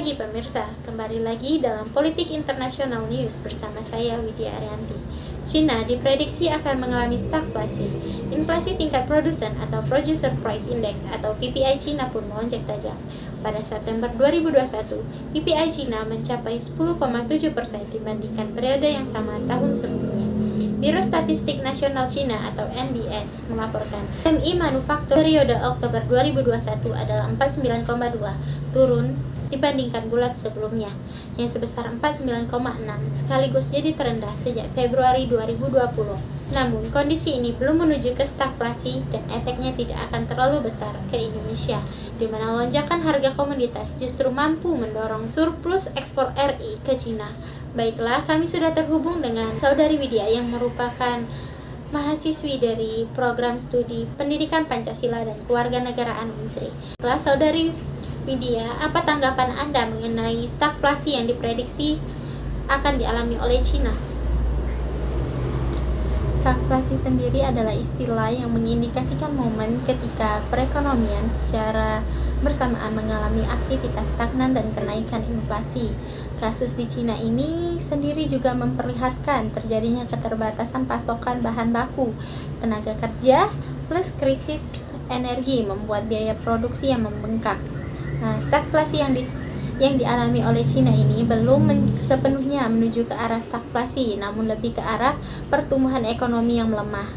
pagi pemirsa, kembali lagi dalam Politik Internasional News bersama saya Widya Arianti. Cina diprediksi akan mengalami stagflasi. Inflasi tingkat produsen atau Producer Price Index atau PPI Cina pun melonjak tajam. Pada September 2021, PPI Cina mencapai 10,7% dibandingkan periode yang sama tahun sebelumnya. Biro Statistik Nasional Cina atau NBS melaporkan PMI manufaktur periode Oktober 2021 adalah 49,2, turun dibandingkan bulan sebelumnya yang sebesar 49,6, sekaligus jadi terendah sejak Februari 2020. Namun, kondisi ini belum menuju ke stagflasi dan efeknya tidak akan terlalu besar ke Indonesia, di mana lonjakan harga komoditas justru mampu mendorong surplus ekspor RI ke Cina. Baiklah, kami sudah terhubung dengan Saudari Widya yang merupakan mahasiswi dari program studi Pendidikan Pancasila dan Kewarganegaraan Unsri. Baiklah, Saudari Widya, apa tanggapan Anda mengenai stagflasi yang diprediksi akan dialami oleh Cina? Stagflasi sendiri adalah istilah yang mengindikasikan momen ketika perekonomian secara bersamaan mengalami aktivitas stagnan dan kenaikan inflasi. Kasus di Cina ini sendiri juga memperlihatkan terjadinya keterbatasan pasokan bahan baku, tenaga kerja, plus krisis energi membuat biaya produksi yang membengkak. Nah, stagflasi yang dialami oleh Cina ini belum sepenuhnya menuju ke arah stagflasi, namun lebih ke arah pertumbuhan ekonomi yang melemah.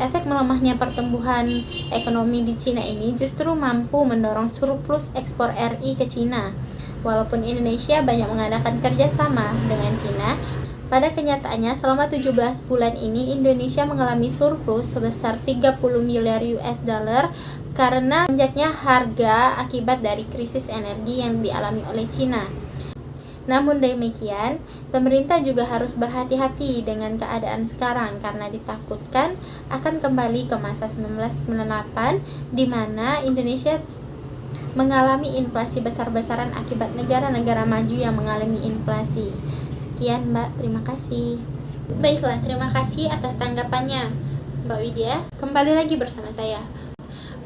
Efek melemahnya pertumbuhan ekonomi di Cina ini justru mampu mendorong surplus ekspor RI ke Cina. Walaupun Indonesia banyak mengadakan kerjasama dengan Cina, pada kenyataannya selama 17 bulan ini Indonesia mengalami surplus sebesar 30 miliar US dollar karena melonjaknya harga akibat dari krisis energi yang dialami oleh Cina. Namun demikian, pemerintah juga harus berhati-hati dengan keadaan sekarang karena ditakutkan akan kembali ke masa 1998 di mana Indonesia mengalami inflasi besar-besaran akibat negara-negara maju yang mengalami inflasi. Sekian Mbak, terima kasih. Baiklah, terima kasih atas tanggapannya Mbak Widya. Kembali lagi bersama saya.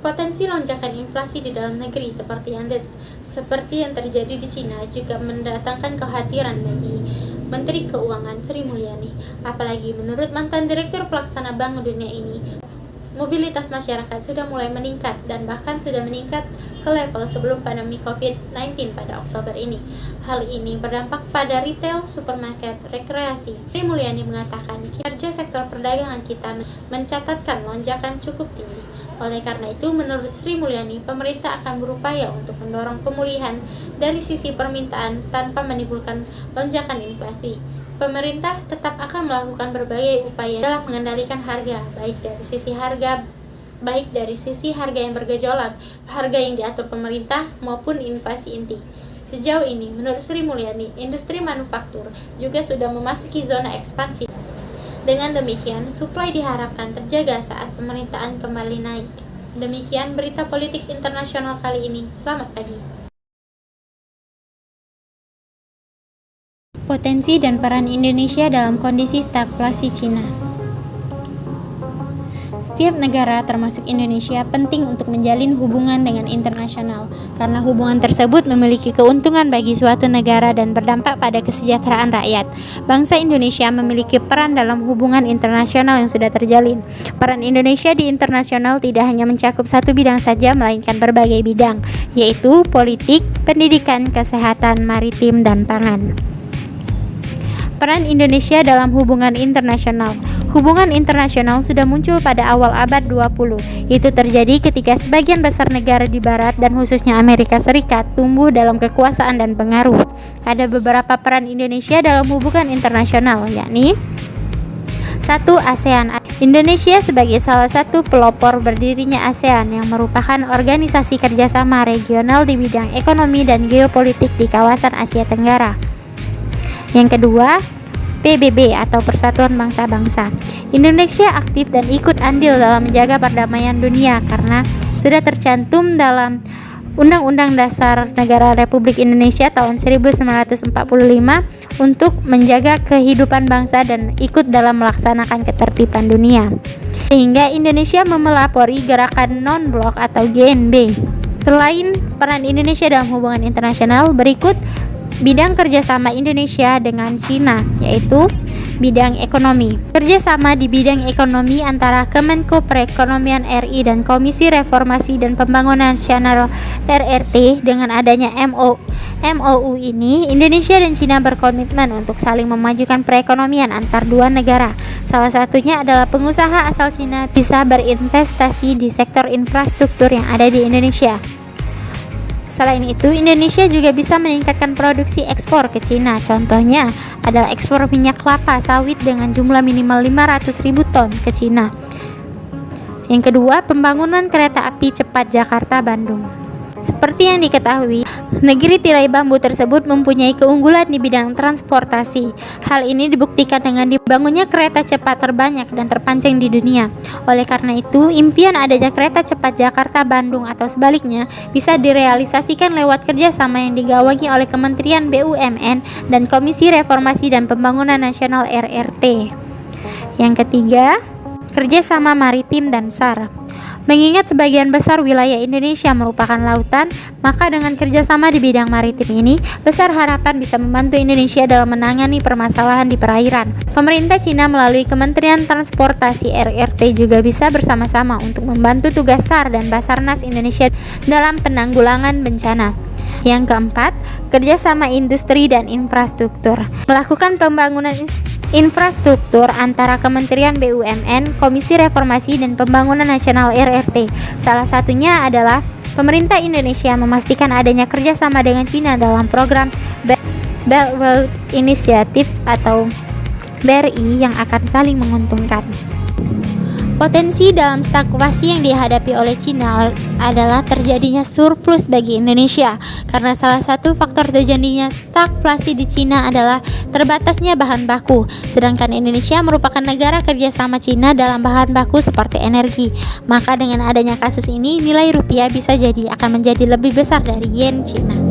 Potensi lonjakan inflasi di dalam negeri seperti yang terjadi di Cina juga mendatangkan kekhawatiran bagi Menteri Keuangan Sri Mulyani. Apalagi menurut mantan Direktur Pelaksana Bank Dunia ini, mobilitas masyarakat sudah mulai meningkat dan bahkan sudah meningkat ke level sebelum pandemi COVID-19 pada Oktober ini. Hal ini berdampak pada retail, supermarket, rekreasi. Sri Mulyani mengatakan kinerja sektor perdagangan kita mencatatkan lonjakan cukup tinggi. Oleh karena itu, menurut Sri Mulyani, pemerintah akan berupaya untuk mendorong pemulihan dari sisi permintaan tanpa menimbulkan lonjakan inflasi. Pemerintah tetap akan melakukan berbagai upaya dalam mengendalikan harga, baik dari sisi harga yang bergejolak, harga yang diatur pemerintah, maupun inflasi inti. Sejauh ini, menurut Sri Mulyani, industri manufaktur juga sudah memasuki zona ekspansi. Dengan demikian, suplai diharapkan terjaga saat pemerintahan kembali naik. Demikian berita politik internasional kali ini. Selamat pagi. Potensi dan peran Indonesia dalam kondisi stagflasi Cina. Setiap negara termasuk Indonesia penting untuk menjalin hubungan dengan internasional karena hubungan tersebut memiliki keuntungan bagi suatu negara dan berdampak pada kesejahteraan rakyat. Bangsa Indonesia memiliki peran dalam hubungan internasional yang sudah terjalin. Peran Indonesia di internasional tidak hanya mencakup satu bidang saja melainkan berbagai bidang, yaitu politik, pendidikan, kesehatan, maritim, dan pangan. Peran Indonesia dalam hubungan internasional. Hubungan internasional sudah muncul pada awal abad 20. Itu terjadi ketika sebagian besar negara di barat dan khususnya Amerika Serikat tumbuh dalam kekuasaan dan pengaruh. Ada beberapa peran Indonesia dalam hubungan internasional, yakni 1. ASEAN. Indonesia sebagai salah satu pelopor berdirinya ASEAN yang merupakan organisasi kerjasama regional di bidang ekonomi dan geopolitik di kawasan Asia Tenggara. Yang kedua, PBB atau Persatuan Bangsa-Bangsa. Indonesia aktif dan ikut andil dalam menjaga perdamaian dunia karena sudah tercantum dalam Undang-Undang Dasar Negara Republik Indonesia tahun 1945 untuk menjaga kehidupan bangsa dan ikut dalam melaksanakan ketertiban dunia. Sehingga Indonesia memelopori gerakan non-blok atau GNB. Selain peran Indonesia dalam hubungan internasional, berikut bidang kerjasama Indonesia dengan Cina, yaitu bidang ekonomi. Kerjasama di bidang ekonomi antara Kemenko Perekonomian RI dan Komisi Reformasi dan Pembangunan Nasional RRT. Dengan adanya MOU ini, Indonesia dan Cina berkomitmen untuk saling memajukan perekonomian antar dua negara. Salah satunya adalah pengusaha asal Cina bisa berinvestasi di sektor infrastruktur yang ada di Indonesia. Selain itu, Indonesia juga bisa meningkatkan produksi ekspor ke Cina. Contohnya adalah ekspor minyak kelapa sawit dengan jumlah minimal 500.000 ton ke Cina. Yang kedua, pembangunan kereta api cepat Jakarta-Bandung. Seperti yang diketahui, negeri tirai bambu tersebut mempunyai keunggulan di bidang transportasi. Hal ini dibuktikan dengan dibangunnya kereta cepat terbanyak dan terpanjang di dunia. Oleh karena itu, impian adanya kereta cepat Jakarta-Bandung atau sebaliknya bisa direalisasikan lewat kerjasama yang digawangi oleh Kementerian BUMN dan Komisi Reformasi dan Pembangunan Nasional RRT. Yang ketiga, kerjasama maritim dan SAR. Mengingat sebagian besar wilayah Indonesia merupakan lautan, maka dengan kerjasama di bidang maritim ini, besar harapan bisa membantu Indonesia dalam menangani permasalahan di perairan. Pemerintah Cina melalui Kementerian Transportasi RRT juga bisa bersama-sama untuk membantu tugas SAR dan Basarnas Indonesia dalam penanggulangan bencana. Yang keempat, kerjasama industri dan infrastruktur. Melakukan pembangunan infrastruktur antara Kementerian BUMN, Komisi Reformasi dan Pembangunan Nasional RRT. Salah satunya adalah pemerintah Indonesia memastikan adanya kerjasama dengan Cina dalam program Belt Road Initiative atau BRI yang akan saling menguntungkan. Potensi dalam stagflasi yang dihadapi oleh Cina adalah terjadinya surplus bagi Indonesia, karena salah satu faktor terjadinya stagflasi di Cina adalah terbatasnya bahan baku, sedangkan Indonesia merupakan negara kerjasama Cina dalam bahan baku seperti energi. Maka dengan adanya kasus ini, nilai rupiah bisa jadi akan menjadi lebih besar dari yen Cina.